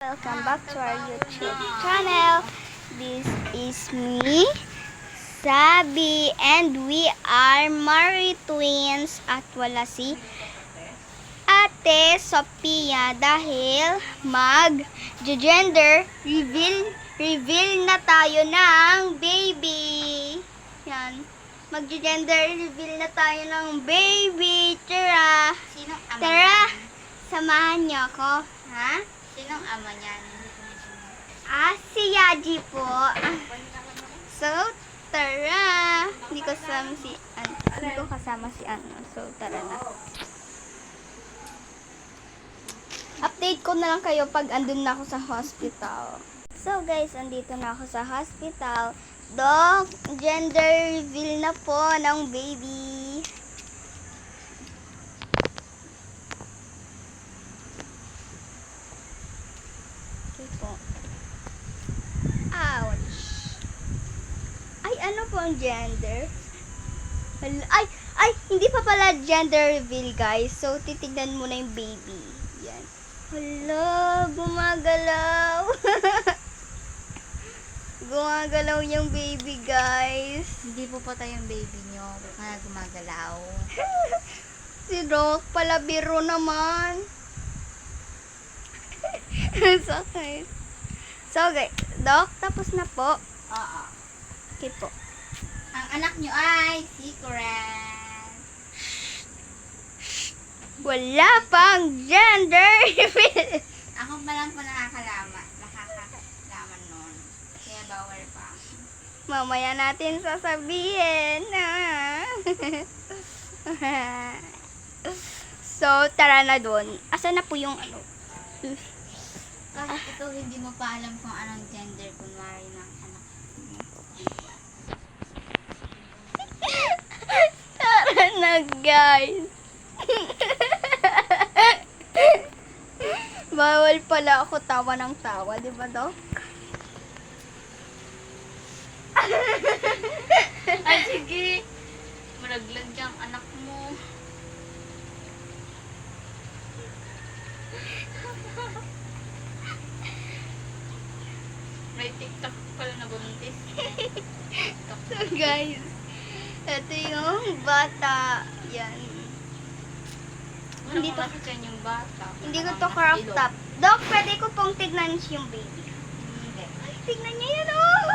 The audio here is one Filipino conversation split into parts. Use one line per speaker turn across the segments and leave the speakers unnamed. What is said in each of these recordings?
Welcome back to our YouTube channel. This is me, Sabi, and we are Mari Twins at wala si Ate Sophia dahil mag-gender reveal na tayo ng baby. Yan. Mag-gender reveal na tayo ng baby. Tara.
Sinong ama
Tara.
niyan?
Samahan niyo ako. Ha?
Sinong ama niyan?
Si Yaji po. So, tara. Hindi ko kasama si Ano. So, tara na. Update ko na lang kayo pag andun na ako sa hospital. So, guys, andito na ako sa hospital. Doc, gender reveal na po ng baby. Okay po. Ouch. Ay, ano po ang gender? Ay, hindi pa pala gender reveal, guys. So, titignan muna yung baby. Yan. Hala, gumagalaw. Gumagalaw yung baby, guys.
Hindi po patay yung baby niyo. Kaya gumagalaw.
Si Doc, pala biro naman. Sakit. So, guys, Doc, tapos na po.
Oo.
Okay po.
Ang anak niyo ay secret.
Wala pang gender reveal.
Ako pa lang po nakakalaman nun. Kaya bawal pa.
Mamaya natin sasabihin. So, tara na dun. Asa na po yung ano?
Kasi ito hindi mo pa alam kung anong gender kunwari ng anak.
Tara na, guys. Bawal pala ako tawa ng tawa, di ba, Doc?
Ay, sige. Malaglag yung anak mo. May TikTok pala na buntis.
So, guys, ito yung bata. Yan.
Hindi
Hindi to-
to yung bata.
Hindi ko to crop top. Doc, pwede ko pong tignan yung baby.
Hindi.
Ay, tignan niya yan, oh!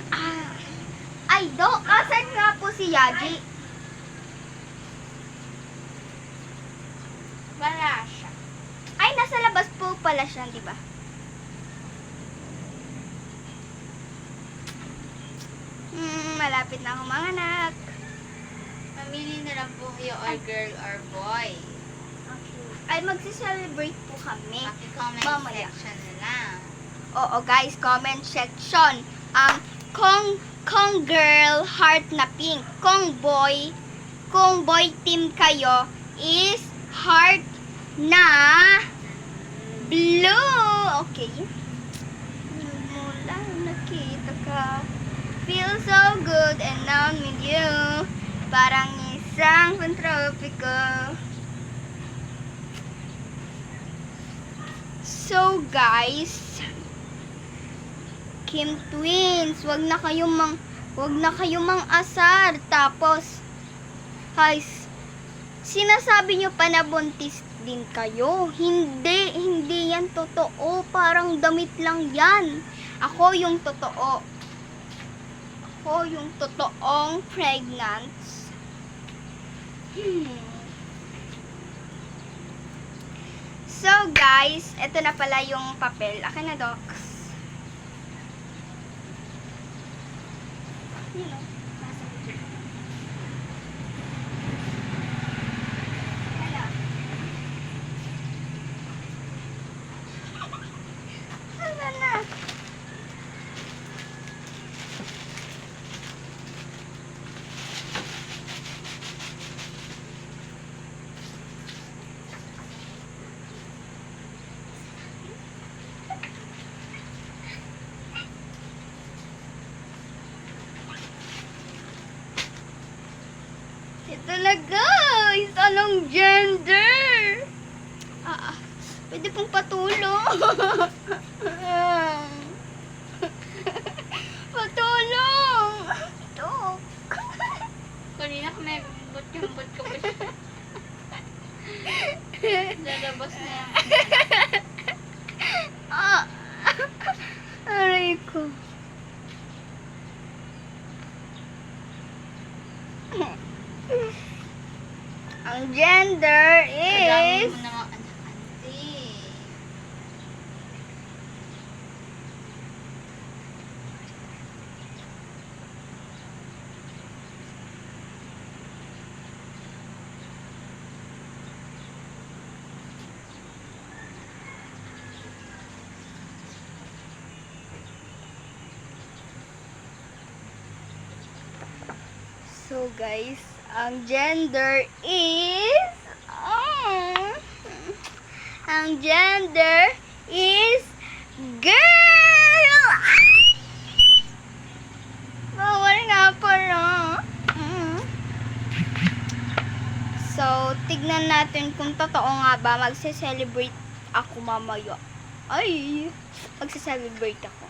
Ah. Ay, Doc, asan nga po si Yaji?
Wala siya.
Ay, nasa labas po pala siya, di ba? Malapit na ako mga anak.
Pamili na lang po kayo or girl or boy.
Ay, magsi-celebrate po kami.
Paki-comment
Mamaya.
section na lang.
Oo, guys, comment section. Kung girl, heart na pink. Kung boy team kayo, is heart na blue. Okay. Mula nakita ka. Feel so good and now with you. Parang isang pantropiko. So, guys, Kim Twins, wag na kayong mang-asar. Tapos, guys, sinasabi nyo pa na buntis din kayo. Hindi yan totoo. Parang damit lang yan. Ako yung totoo. Ako yung totoong pregnant. So, guys, ito na pala yung papel. Akin na, Docs. Yun, oh. Nasa picture. Hello. Ano na? Ito na guys! Anong gender? Pwede pong patulong. Patulong! Ito.
Kanina kami, bot ka pa siya. Lalabas na yan.
Aray ko. Ang gender
Kadami
is...
mo naman anak, auntie.
So guys, ang gender is... ang gender is girl! Bawal nga pala. So, tignan natin kung totoo nga ba magse-celebrate ako mamaya. Ay, magse-celebrate ako.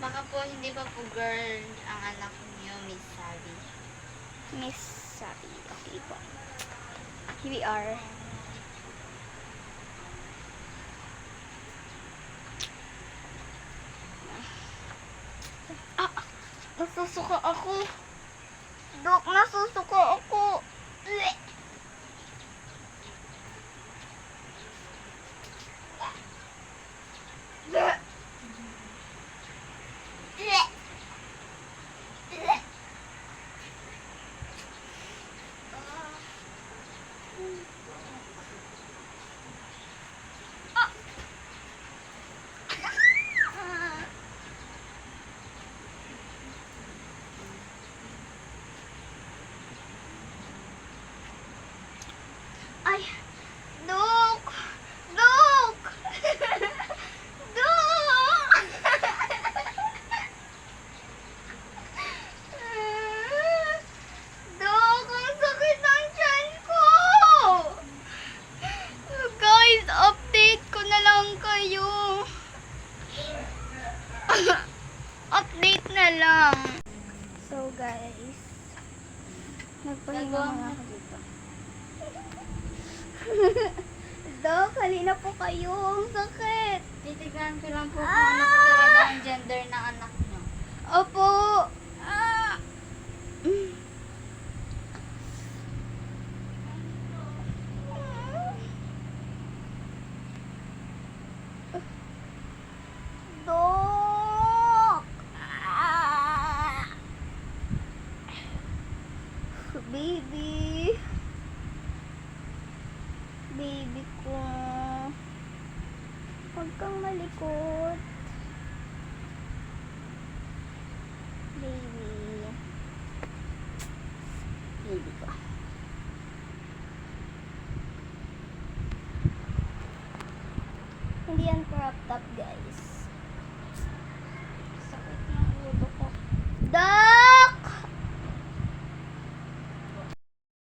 Baka po hindi pa po girl ang anak niyo, Miss Sabi.
Miss Sabi. Okay po. Here we are. Nasusuka ako. Dok, nasusuka ako. Bleh. Bleh. Bleh. Bleh. Ay, Dok! Dok! Dok! Dok, ang sakit ng tiyan ko! Guys, update ko na lang kayo. Update na lang. So guys, nagpahinga na ako dito. Dok, halina po kayo. Ang sakit.
Titignan ko lang po kung ano po talaga ang gender ng anak niyo.
Opo. Ah. Dok. Ah. Baby. Baby ko. Huwag kang malikot. Baby. Baby ko. Hindi yan crop top, guys.